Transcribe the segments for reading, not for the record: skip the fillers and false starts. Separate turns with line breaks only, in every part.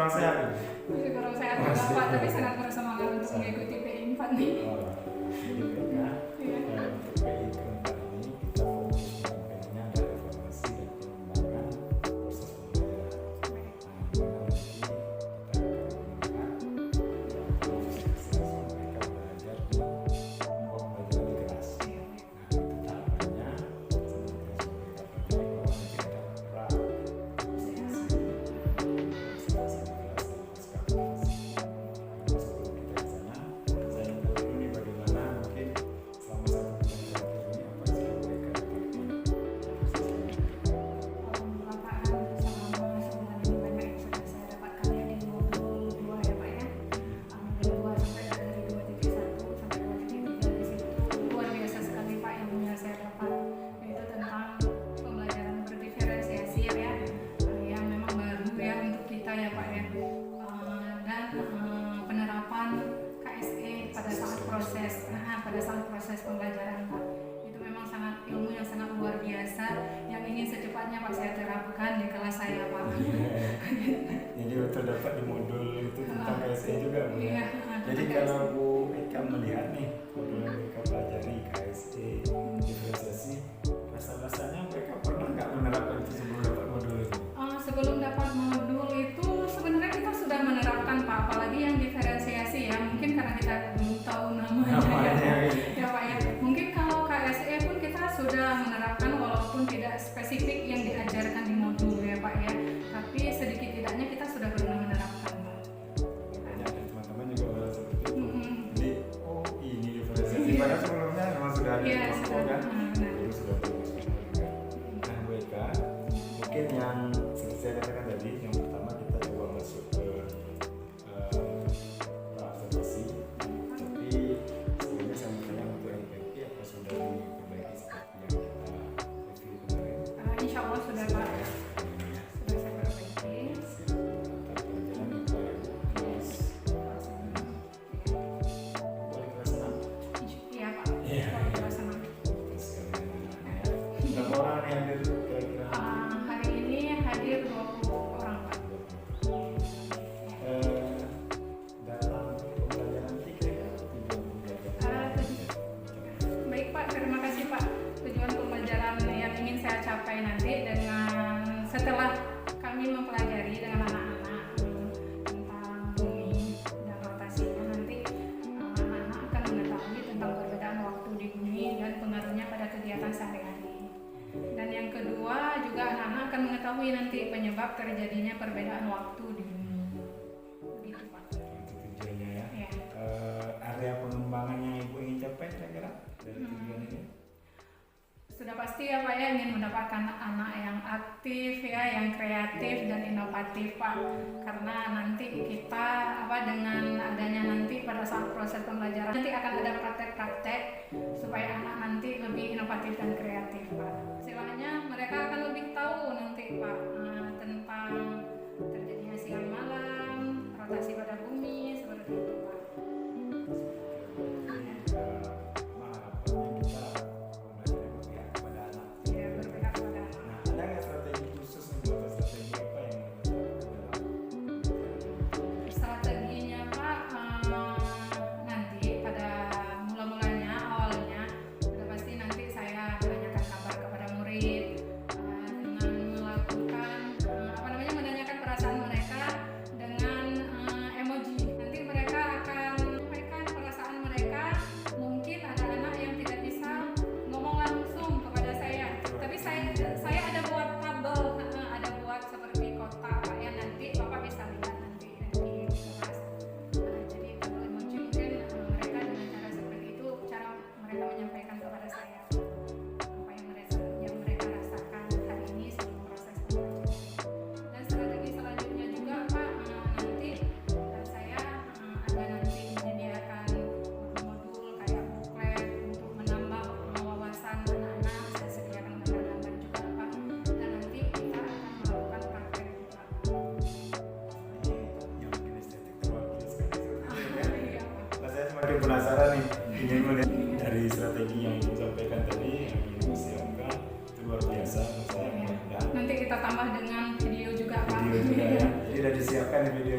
kurang sehat.
Masih kurang sehat juga Pak, tapi sangat bersemangat untuk mengikuti PI 4 nih.
Jadi mereka untuk PI keempat ini kita fokus menyampaikannya ada reformasi dan pengembangan proses pembelajaran. Mereka belajar di pembelajaran di kelas. Nah, itu tahapannya seperti yang mereka pelajari
pada saat proses pembelajaran Pak. Itu memang sangat ilmu yang sangat luar biasa yang ingin secepatnya Pak saya terapkan di kelas saya Pak.
Jadi betul dapat di modul itu tentang KSE juga Bu.
Iya.
Jadi kalau Bu Eka melihat nih modul yang mereka pelajari KSE, diferensiasi, rasa-rasanya mereka pernah nggak menerapkan itu sebelum dapat modul itu?
Sebelum dapat modul itu sebenarnya kita sudah menerapkan Pak, apalagi yang diferensiasi ya, mungkin karena kita belum tahu namanya ya Pak ya. Mungkin kalau KSE pun kita sudah menerapkan walaupun tidak spesifik yang diajarkan di modul ya Pak ya, tapi sedikit tidaknya kita sudah pernah menerapkan Pak.
Banyak dari teman-teman juga merasa seperti itu. Jadi ini diferensiasi. Padahal sebelumnya memang sudah ada
Iya,
kelompok kan?
benar.
Itu sudah termasuk juga. Nah Bu Eka, mungkin yang seperti saya katakan tadi, yang pertama kita coba masuk ke observasi, tapi sebelumnya saya mau tanya untuk LPP apa sudah diperbaiki seperti yang kita review kemarin?
Insya Allah sudah Pak, sudah saya perbaiki.
Tentang pelajaran IPA ya Bu, kelas dari kelas 6.
Iya Pak,
Iya.
kelas 6.
Sekalian anak-anak ya. Berapa orang yang hadir kira-kira?
Hari ini hadir 20 orang Pak.
Dalam pembelajaran nanti kira-kira tujuan pembelajaran?
Baik Pak, terima kasih Pak. Tujuan pembelajaran yang ingin saya capai nanti dengan setelah kami mempelajari dengan anak-anak tentang bumi dan rotasinya, nanti anak-anak akan mengetahui tentang perbedaan waktu di bumi dan pengaruhnya pada kegiatan sehari-hari. Dan yang kedua juga anak-anak akan mengetahui nanti penyebab terjadinya perbedaan waktu di bumi. Begitu Pak.
Itu tujuannya ya.
Ya.
Area pengembangan yang Ibu ingin capai kira-kira dari tujuan ini?
Sudah pasti ya Pak ya, ingin mendapatkan anak yang aktif ya, yang kreatif dan inovatif Pak. Karena nanti kita dengan adanya nanti pada saat proses pembelajaran nanti akan ada praktek-praktek supaya anak nanti lebih inovatif dan kreatif Pak. Istilahnya mereka akan lebih tahu nanti Pak tentang terjadinya siang malam, rotasi pada bumi, seperti itu Pak.
Harapannya kita pembelajaran berpihak kepada anak.
Ya, berpihak pada anak.
Nah, ada nggak strategi khusus nih atau strategi apa yang
Strateginya Pak, nanti pada mula-mulanya awalnya sudah pasti nanti saya menanyakan kabar kepada murid dengan melakukan menanyakan perasaan mereka dengan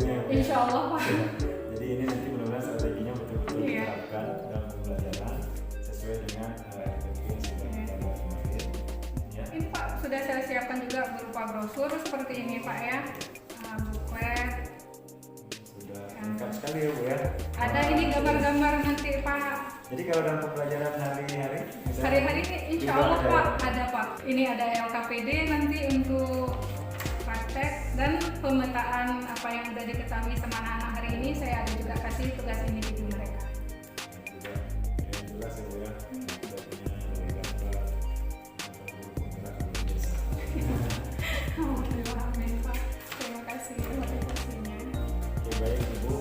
strateginya ya, Bu.
Insya Allah Pak.
Jadi ini nanti mudah-mudahan strateginya betul-betul
Iya.
diterapkan dalam pembelajaran sesuai dengan SOP yang sudah
Iya.
kita buat kemarin. Ya.
Ini Pak sudah saya siapkan juga berupa brosur seperti ini Pak ya, buklet.
Sudah lengkap sekali ya Bu ya.
Ada ini gambar-gambar nanti Pak.
Jadi kalau dalam pembelajaran hari-hari, misalnya
Hari-hari ini insya
juga
Allah
ada-
Pak ada Pak. Ini ada LKPD nanti untuk praktek dan pemetaan apa yang sudah diketahui sama anak-anak hari ini. Saya ada juga kasih tugas individu mereka.
juga yang jelas ya Bu ya. Sudah punya dari gambar guru penggerak luar biasa.
Alhamdulillah, amin Pak. Terima kasih motivasinya.
Oke baik Ibu,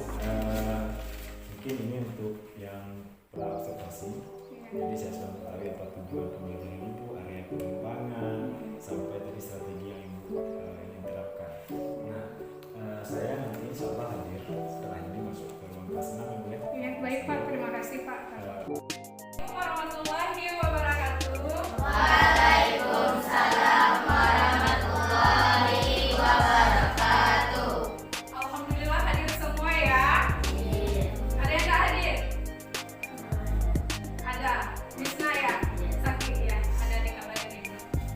mungkin ini untuk yang pra-observasi. Jadi saya sudah mengetahui apa tujuan pembelajaran Ibu, area pengembangan, sampai tadi strategi yang Ibu ingin terapkan. Nah, saya nanti insya Allah hadir setelah ini masuk ke ruang kelas 6 Ibu ya.
Ya, baik Pak, terima kasih Pak.
Eh,
Assalamualaikum warahmatullahi wabarakatuh. Alhamdulillah hadir semua ya. Ada yang nggak hadir? Ada. Misna ya? Sakit ya? Ada yang nggak hadir?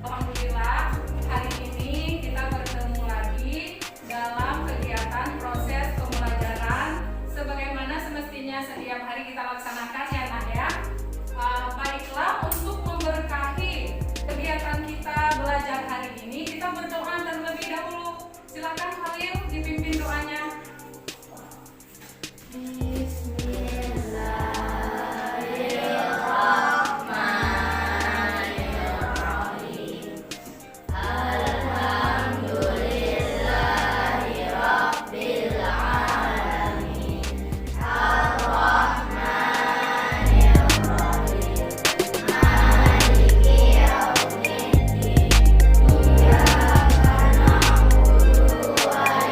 Alhamdulillah hari ini kita bertemu lagi dalam kegiatan proses pembelajaran sebagaimana semestinya setiap hari kita laksanakan ya Nak ya. Baiklah, untuk memberkahi kegiatan kita belajar hari ini, kita berdoa terlebih dahulu. Silakan Khalil dipimpin doanya.
Wa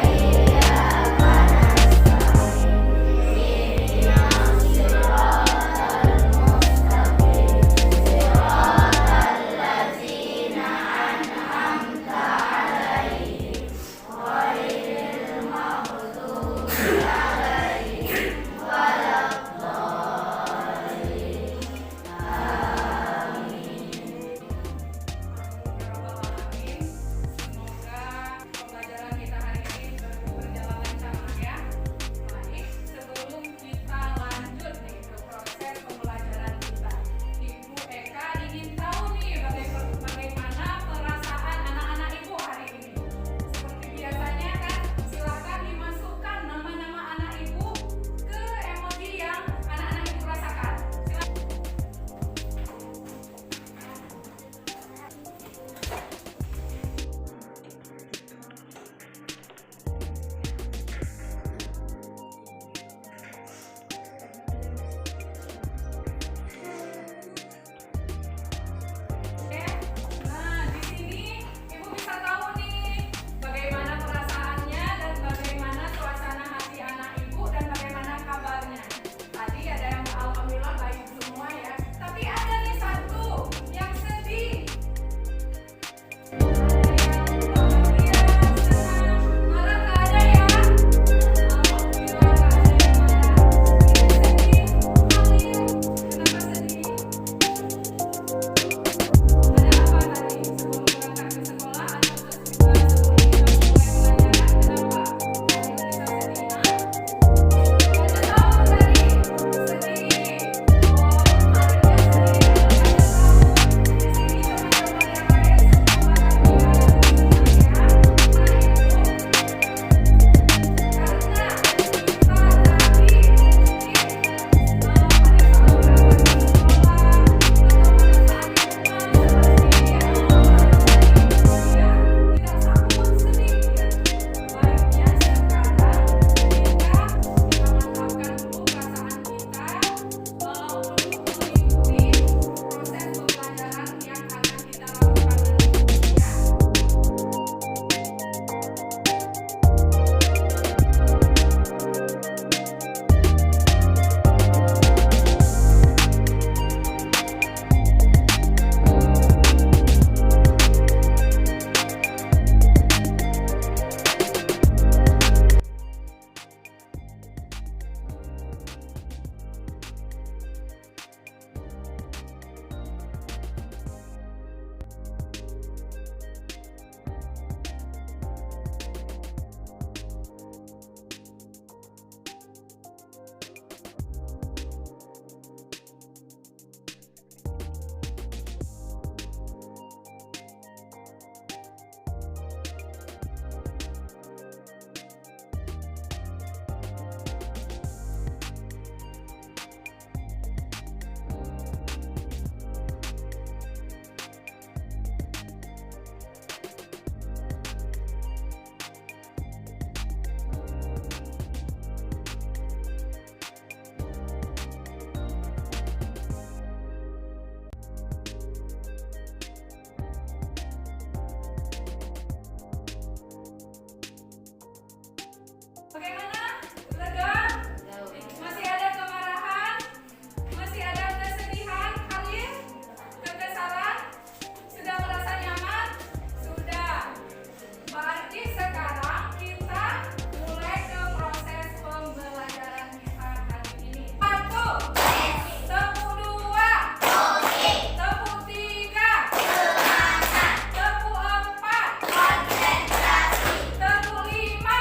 Bagaimana? Lega? Masih ada kemarahan? Masih ada kesedihan kalian? Kekesalan? Sudah merasa nyaman? Sudah. Berarti sekarang kita mulai ke proses pembelajaran kita hari ini. 1. Tepuk 2. Tepuk 3. Tepuk 4. Tepuk 5.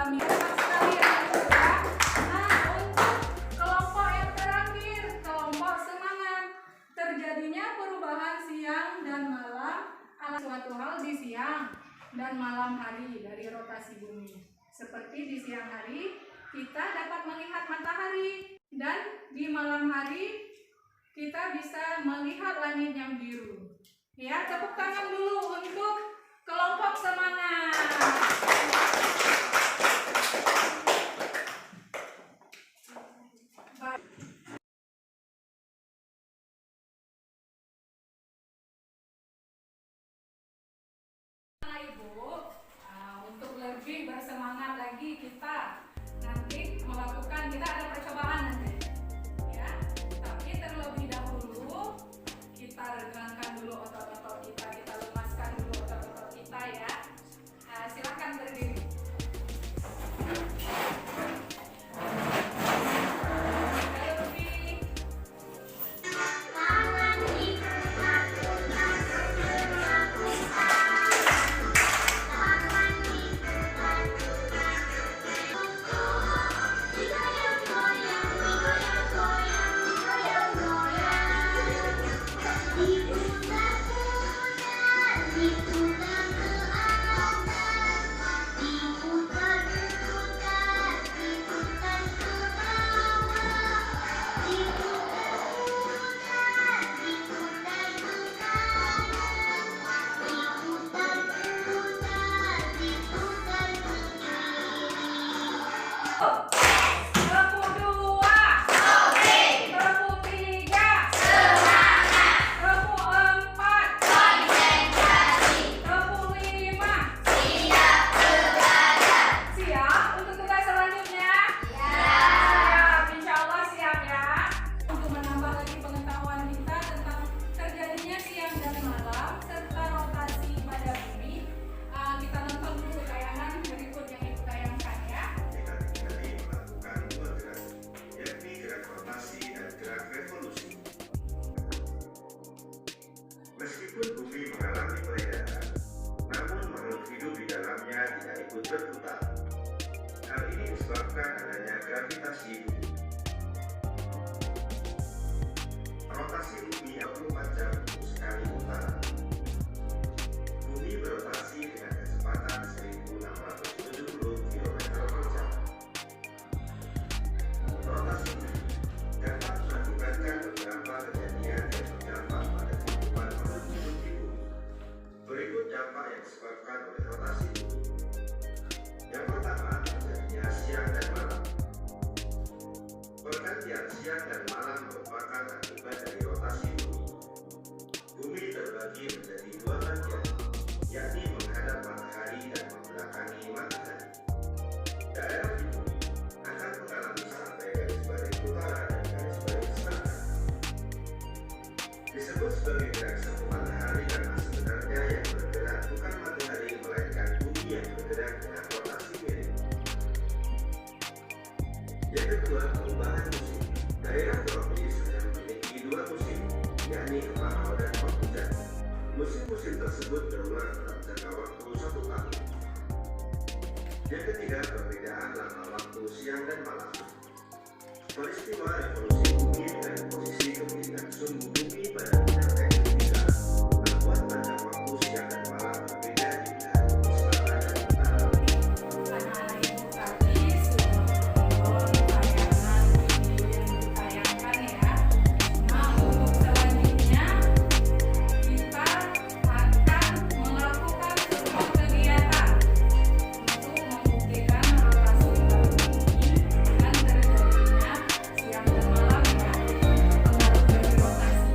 kami. Senang sekali ya juga. Nah, untuk kelompok yang terakhir, kelompok semangat. Terjadinya perubahan siang dan malam ala suatu hal di siang dan malam hari dari rotasi bumi. Seperti di siang hari, kita dapat melihat matahari, dan di malam hari kita bisa melihat langit yang biru. Ya, tepuk tangan dulu untuk kelompok semangat. Ibu, untuk lebih bersemangat lagi kita nanti melakukan, kita ada percobaan nanti ya, tapi terlebih dahulu kita regangkan dulu otot-otot kita lemaskan dulu otot-otot kita ya. Silahkan berdiri.
Meskipun bumi mengalami peredaran, namun makhluk hidup di dalamnya tidak ikut berputar. Hal ini disebabkan adanya gravitasi bumi. Rotasi bumi 24 jam sekali putaran. Bumi berotasi dengan kecepatan 1670 km per jam. Rotasi bumi dapat mengakibatkan beberapa kejadian yang berdampak pada kehidupan makhluk hidup di bumi. Berikut dampak yang disebabkan oleh rotasi bumi. Yang pertama, terjadinya siang dan malam. Pergantian siang dan malam merupakan akibat dari rotasi bumi. Bumi terbagi menjadi dua bagian, yakni menghadap matahari dan membelakangi matahari. Daerah di bumi akan mengalami sampai garis balik utara dan garis balik selatan. Disebut sebagai gerak semu matahari karena sebenarnya yang bergerak bukan matahari melainkan bumi yang bergerak dengan rotasi miring. Yang kedua, perubahan musim. Daerah tropis hanya memiliki dua musim, yakni kemarau dan penghujan. Musim-musim tersebut berulang dalam jangka waktu 1 tahun. Yang ketiga, perbedaan lama waktu siang dan malam. Peristiwa revolusi bumi dan posisi kemiringan sumbu bumi pada bidang tektonika membuat batas waktu siang dan malam berbeda di belahan bumi selatan dan utara.
Anak-anak ibu tadi sudah menonton tayangan video yang ditayangkan ya. Nah, untuk selanjutnya kita akan melakukan sebuah kegiatan untuk membuktikan rotasi bumi dan terjadinya siang dan malam ya, pengaruh dari rotasi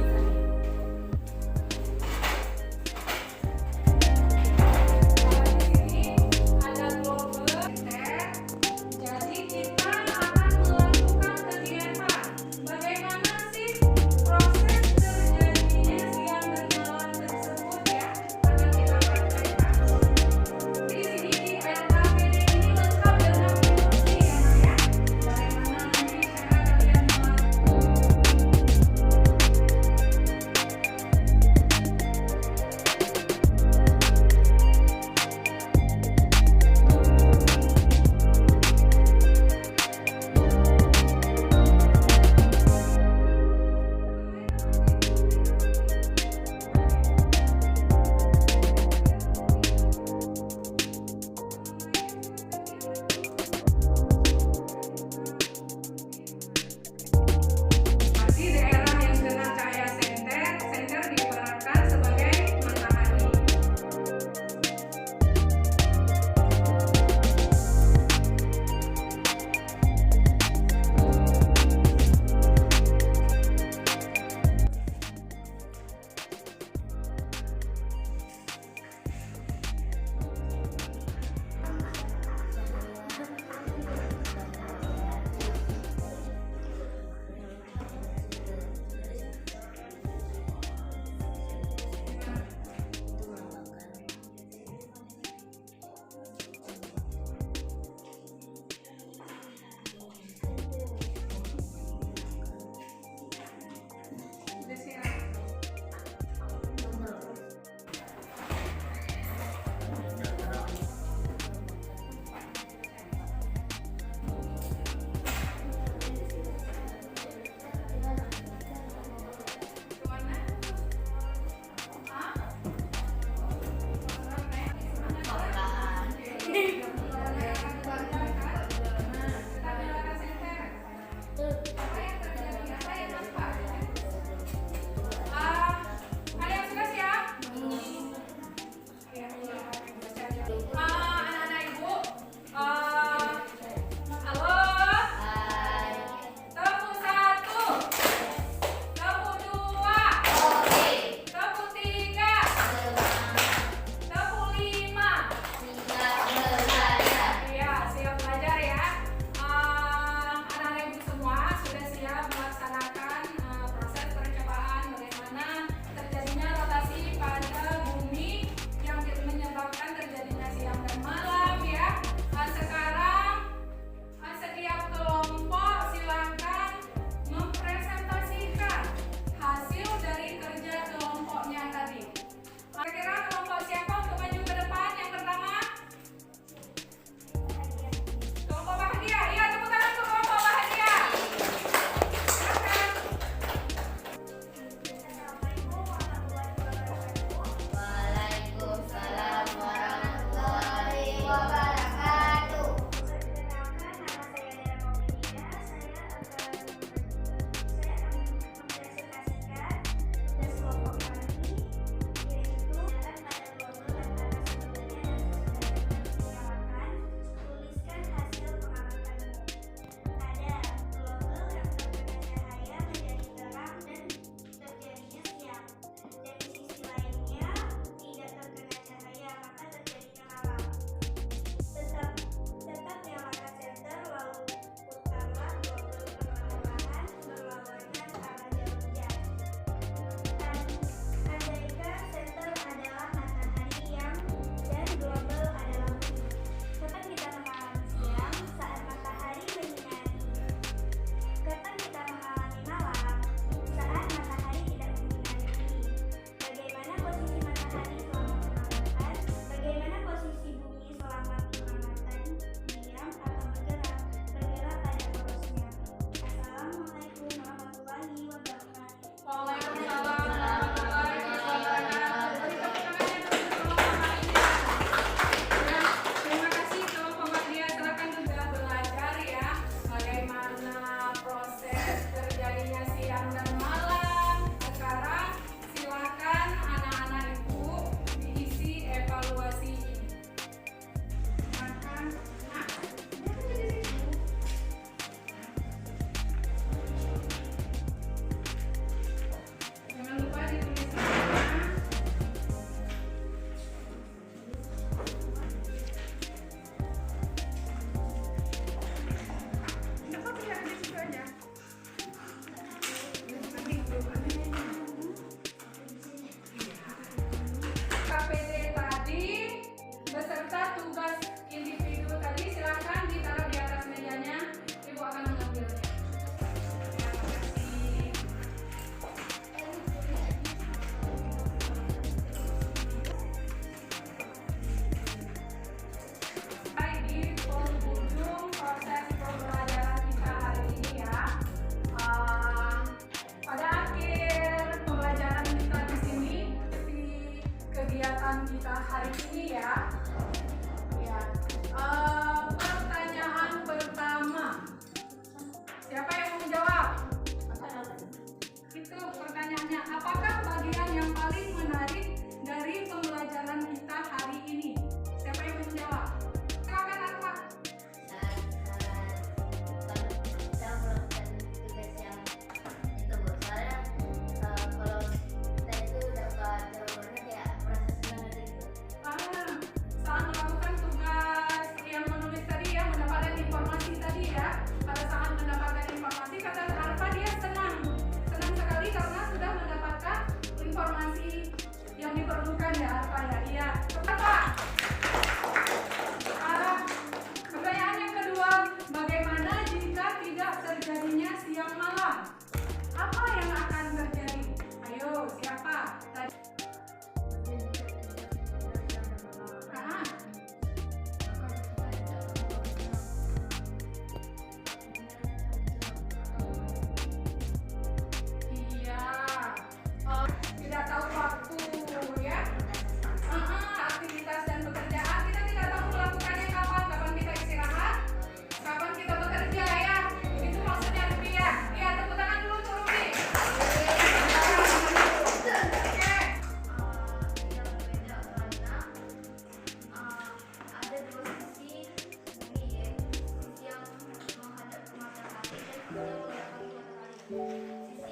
Sisi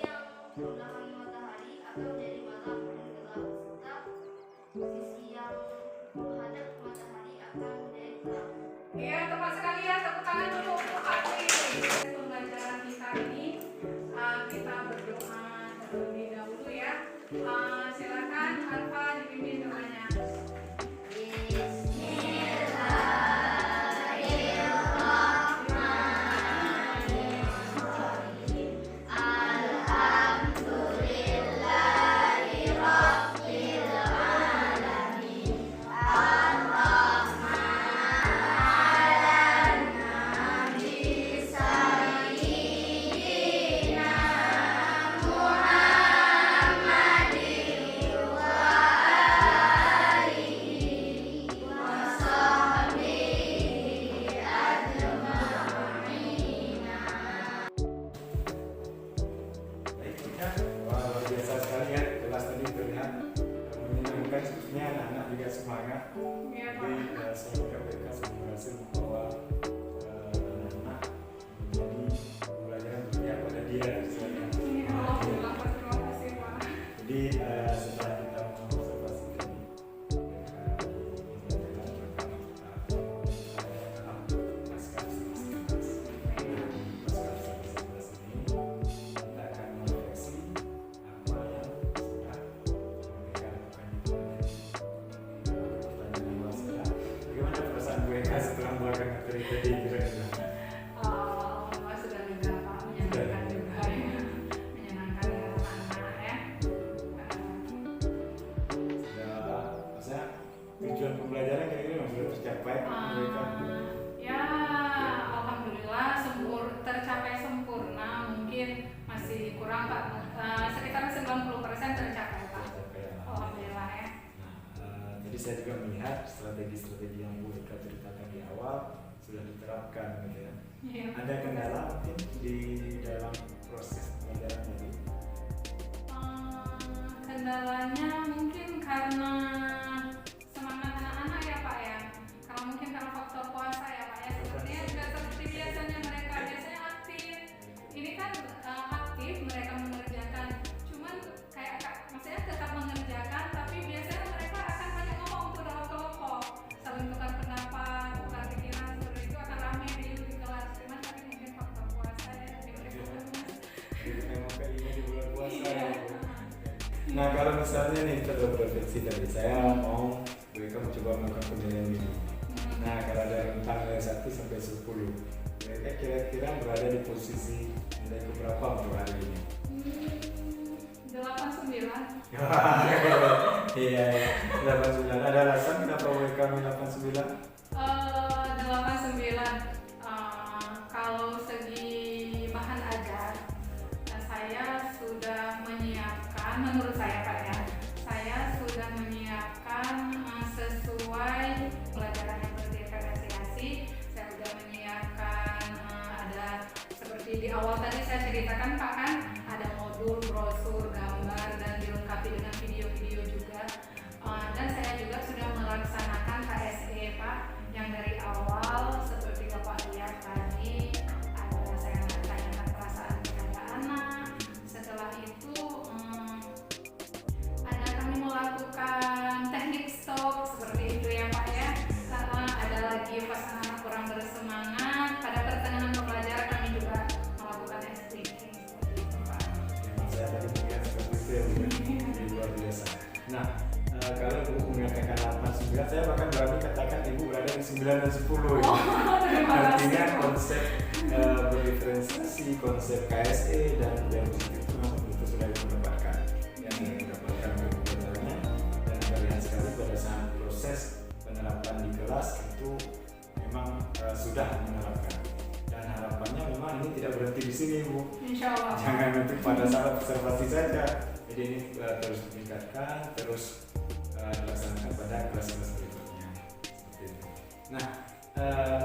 yang berbelahan matahari akan menjadi malam dan gelap, serta sisi yang menghadap matahari akan menjadi terang.
Iya, tepat sekali ya. Tepuk tangan dulu untuk Ati. Pembelajaran kita ini kita berdoa terlebih dahulu ya. Silakan Alfa dipimpin doanya.
Baik, ya. Wah, luar biasa sekali ya. Kelas tadi terlihat menyenangkan, sepertinya anak-anak juga semangat.
Iya,
Jadi
Pak.
semoga mereka berhasil membawa anak-anak menjadi pembelajaran dunia pada dia. Misalnya.
Iya, alhamdulillah, Pak. Terima kasih, Pak.
Jadi setelah kita mengobservasikan pembelajaran, maka kita dalam pasca observasi ini kita akan merefleksi apa yang sudah mereka lakukan di bulan ini. Pertanyaan awal saya, bagaimana perasaan Bu Eka setelah melakukan materi tadi kira-kira?
Alhamdulillah sudah lega, Pak. Menyenangkan juga ya. Menyenangkan ya anak-anak ya.
Sudah, maksudnya tujuan pembelajaran kira-kira sudah tercapai mereka.
Ya, alhamdulillah tercapai sempurna. Mungkin masih kurang, Pak. Sekitar 90% tercapai, Pak.
Tercapai ya.
Alhamdulillah ya.
Nah, tadi saya juga melihat strategi-strategi yang Bu Eka ceritakan di awal sudah diterapkan gitu ya.
Iya.
Ada kendala mungkin di dalam proses pembelajaran tadi?
Kendalanya mungkin karena semangat anak-anak ya, Pak ya. Kalau mungkin karena faktor puasa ya, Pak ya. Sepertinya tidak seperti biasanya mereka biasanya aktif. Ini kan aktif mereka mengerjakan. Cuman kayak maksudnya tetap mengerjakan, tapi biasanya mereka akan banyak ngomong tuh dalam kelompok, saling tukar pendapat, tukar pikiran, seperti itu akan ramai di kelas. Cuman tadi mungkin faktor puasa ya, jadi mereka lemas.
Jadi memang kayak ini di bulan puasa
Iya.
ya. Nah kalau misalnya nih kita berprediksi tadi, saya mau Bu Eka mencoba melakukan penilaian ini. Nah kalau ada rentang dari 1 sampai 10, mereka kira-kira berada di posisi nilai keberapa untuk hari ini?
8-9.
Iya, 89. Ada alasan kenapa Bu Eka 89?
89. Kalau segi bahan ajar, saya sudah menyiapkan, menurut saya Pak ya, saya sudah menyiapkan sesuai pelajaran yang berdifferensiasi. Saya sudah menyiapkan ada seperti di awal tadi saya ceritakan Pak kan, ada modul, brosur, gambar dan dilengkapi dengan video-video juga. Dan saya juga sudah melaksanakan KSE Pak, yang dari awal seperti Bapak lihat tadi ada saya tanyakan perasaan kepada anak. Setelah itu ada kami melakukan teknik stop seperti itu ya Pak ya. Ada lagi pas anak kurang bersemangat, pada pertengahan pembelajaran kami juga melakukan speaking seperti itu Pak.
Yang saya tadi melihat seperti itu ya, Bu. Jadi luar biasa. Nah, kalau Ibu mengatakan 89, saya bahkan berani katakan Ibu berada di 9 dan 10 ya. Artinya konsep berdiferensiasi, konsep KSE dan diapositif itu memang betul sudah didapatkan. Yang didapatkan pembelajarannya dan terlihat sekali pada saat proses penerapan di kelas itu memang sudah menerapkan. Dan harapannya memang ini tidak berhenti di sini Bu.
Insya Allah.
Jangan nanti pada saat observasi saja. Jadi ini terus meningkatkan, terus dilaksanakan pada kelas-kelas berikutnya seperti itu. Nah,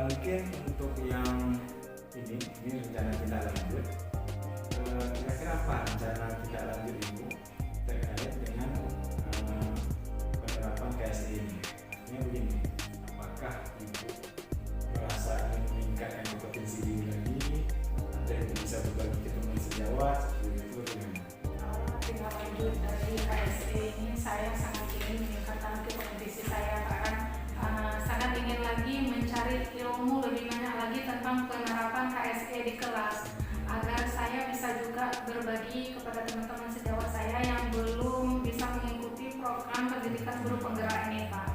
mungkin untuk yang ini rencana tindak lanjut. Kira-kira apa rencana tindak lanjut Ibu terkait dengan penerapan KSE ini? Artinya begini, apakah Ibu merasa ingin meningkatkan kompetensi diri lagi, atau Ibu bisa
lagi mencari ilmu lebih banyak lagi tentang penerapan KSE di kelas, agar saya bisa juga berbagi kepada teman-teman sejawat saya yang belum bisa mengikuti program pendidikan guru penggerak ini, Pak.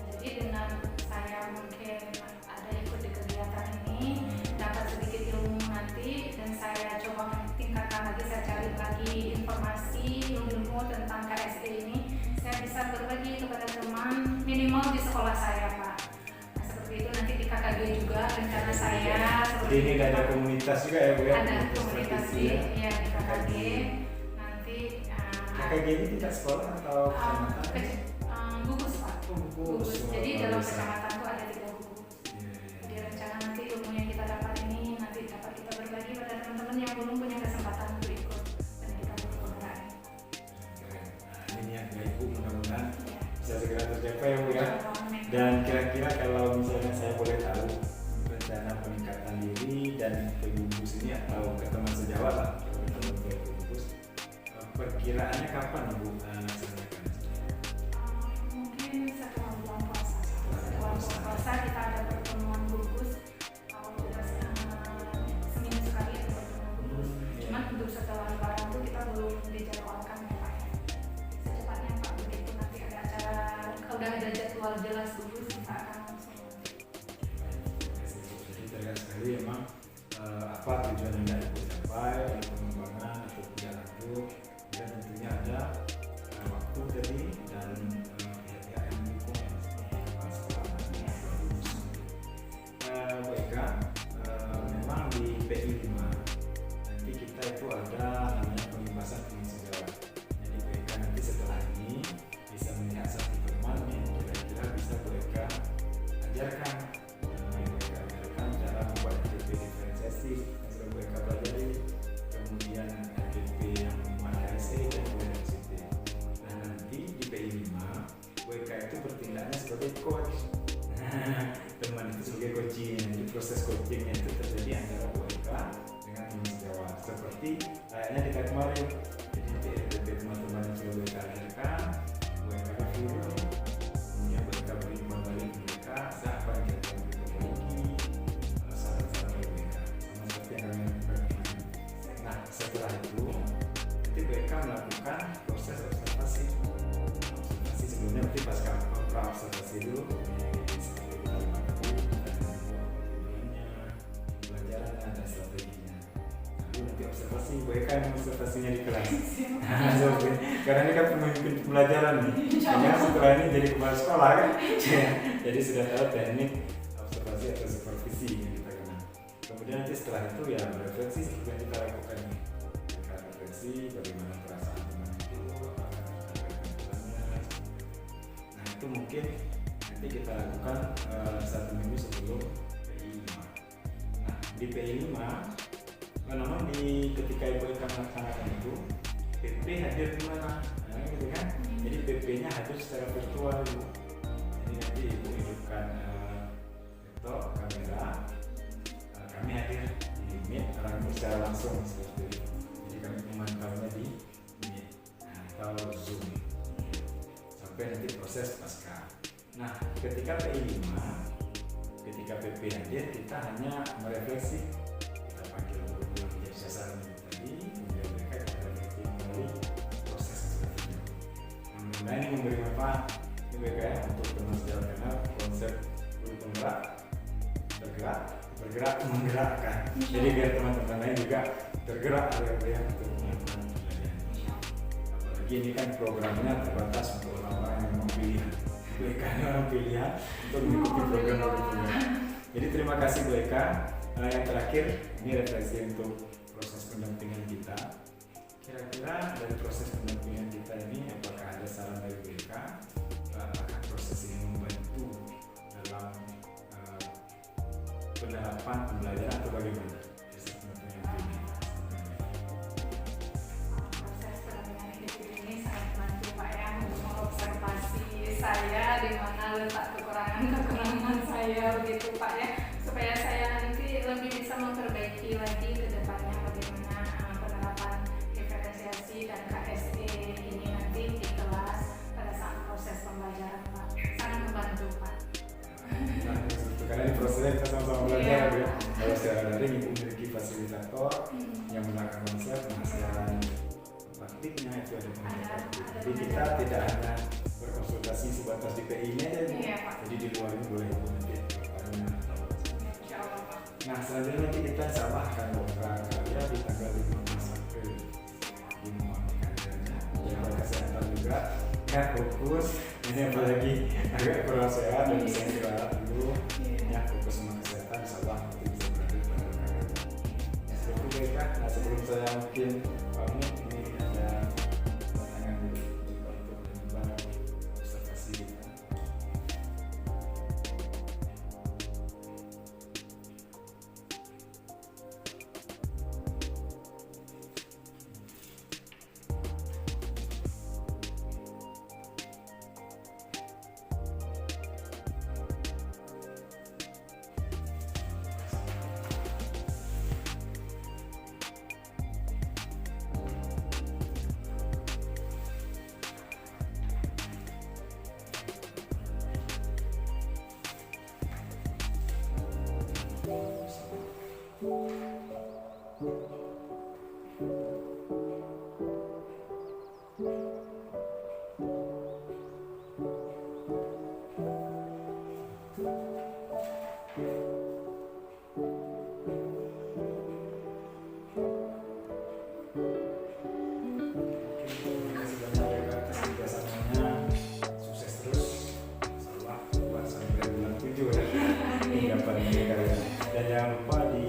Jadi dengan saya mungkin ada ikut di kegiatan ini, dapat sedikit ilmu nanti, dan saya coba tingkatkan lagi, saya cari lagi informasi ilmu tentang KSE ini, saya bisa berbagi kepada teman minimal di sekolah saya, Pak. Nah, seperti itu nanti di KKG juga rencana saya.
Jadi ini ada komunitas juga ya Bu ya?
Ada komunitas
Seperti itu
ya di KKG. Nanti
KKG ini tingkat sekolah atau kecamatan?
gugus, Pak. Gugus. Jadi
Oh,
dalam
bisa.
kecamatan itu ada 3 gugus.
Iya, iya.
Jadi rencana nanti ilmu yang kita dapat ini nanti dapat kita berbagi pada teman-teman yang belum punya kesempatan untuk ikut pendidikan guru penggerak ini.
Keren. Nah, ini niat ya Ibu, mudah-mudahan
Ya.
bisa segera tercapai ya Bu ya.
Amin.
Dan kira-kira kalau misalnya saya boleh tahu rencana peningkatan diri dan ke gugus ini atau ke teman sejawat lah, ke teman ke gugus, perkiraannya kapan Bu laksanakan?
Mungkin setelah bulan puasa. Setelah bulan puasa kita ada pertemuan gugus. Kalau tidak seminggu sekali ada pertemuan gugus. Cuman untuk setelah lebaran itu kita belum dijadwalkan ya Pak. Secepatnya Pak, begitu nanti ada acara, kalau udah ada jadwal jelas gugus kita akan langsung.
Jadi terlihat sekali memang apa tujuan yang ingin dicapai, pengembangan atau tidak lanjut, dan tentunya ada waktu tadi dan pihak-pihak yang mendukung ya, kepala sekolah dan gugus. Bu Eka, memang di PI 5 nanti kita itu ada namanya pembebasan teman sejawat. Jadi Bu Eka nanti setelah ini bisa melihat satu teman yang kira-kira bisa Bu Eka ajarkan, cara membuat RGP diferensiasi yang sudah Bu Eka pelajari, kemudian RGP yang membuat KSE dan UNSCT. Nah nanti di PI 5 Bu Eka itu bertindaknya sebagai coach. Teman itu sebagai coaching. Jadi proses coachingnya itu terjadi antara Bu Eka dengan teman sejawat. Seperti kayaknya kita kemarin. Jadi nanti RGP teman-teman yang sudah Bu Eka ajarkan, Bu Eka review, kemudian Bu Eka beri kembali ke mereka siapa yang kita perbaiki, saran-saran dari Bu Eka sama seperti yang kami lakukan. Nah setelah itu nanti Bu Eka melakukan proses observasi sebelumnya, nanti pas pra observasi dulu seperti kita waktu dan pelajaran dan strateginya. Lalu nanti observasi Bu Eka yang observasinya di kelas. Karena ini kan pemimpin pembelajaran nih. Hanya setelah ini jadi kepala sekolah kan. Jadi sudah tahu teknik observasi atau supervisi yang kita kenal. Kemudian nanti setelah itu ya refleksi seperti yang kita lakukan ini. Kita refleksi bagaimana perasaan teman itu, apakah ada kesimpulannya. Nah itu mungkin nanti kita lakukan 1 minggu sebelum PI 5. Nah di PI 5 memang di ketika Ibu Eka melaksanakan itu PP hadir di mana? Nah, gitu kan? Jadi PP-nya hadir secara virtual Ibu. Jadi nanti Ibu hidupkan laptop, kamera, kami hadir di Meet, orang secara langsung seperti itu. Jadi kami memantaunya di Meet atau Zoom sampai nanti proses pasca. Nah, ketika PI 5, ketika PP hadir, kita hanya merefleksi. Kita panggil guru yang menjadi sasaran tadi, kemudian mereka kita refleksi kembali proses selanjutnya. Nah, ini memberi manfaat mereka ya, untuk teman sejawat kenal konsep guru penggerak, bergerak, menggerakkan. Jadi biar teman-teman lain juga tergerak area untuk melakukan pembelajaran. Apalagi ini kan programnya terbatas untuk orang-orang yang memang pilihan. Bu Eka orang pilihan untuk mengikuti program pembelajaran. Jadi terima kasih Bu Eka. Yang terakhir ini refleksi untuk proses pendampingan kita. Kira-kira dari proses pendampingan kita ini apakah ada saran dari Bu Eka? Apakah proses ini membantu dalam penerapan pembelajaran atau bagaimana?
Proses pendampingan hidup ini sangat membantu Pak ya untuk mengobservasi saya di mana letak kekurangan saya begitu Pak ya, supaya saya nanti lebih bisa memperbaiki lagi ke depannya bagaimana penerapan diferensiasi dan KSE ini nanti di kelas pada saat proses pembelajaran Pak. Sangat membantu Pak.
secara daring ibu memiliki fasilitator yang menggunakan konsep penghasilan praktiknya itu ada komunitas. Jadi kita tidak hanya berkonsultasi sebatas di PI-nya aja, Bu.
Iya, Pak.
Jadi di luar ini boleh ibu nanti bertanya atau
Insya Allah, Pak.
nah selanjutnya nanti kita insya Allah akan buka karya di tanggal 15 April di Muhammad karyanya jaga kesehatan juga ya fokus ini apalagi agak kurang sehat dan bisa istirahat dulu ya fokus sama kesehatan insya Allah nanti bisa berada pada karya ya seperti itu ya. Nah sebelum saya mungkin pamit ini ada pertanyaan dulu untuk menambah observasi kita. Terima kasih banyak ya atas kerjasamanya, sukses terus, insyaallah buat sampai bulan 7 ya, hingga pandemi karya. Dan jangan lupa di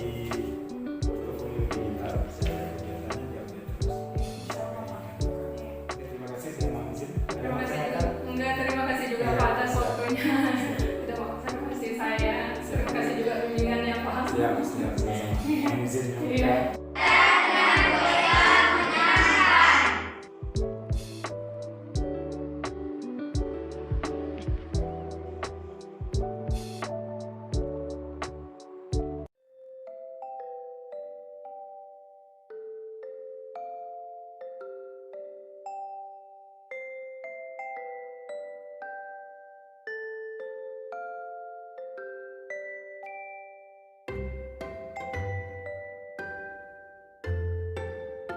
portofolio digital secara kegiatannya diupdate terus. Oke, terima kasih, saya mohon izin. Ada
Terima kasih.
pertanyaan?
Enggak, terima kasih juga
Iya,
Pak atas
siap.
waktunya. Udah observasi saya. Terima kasih juga bimbingannya Pak.
Siap, sama-sama. Mohon izin.
Iya.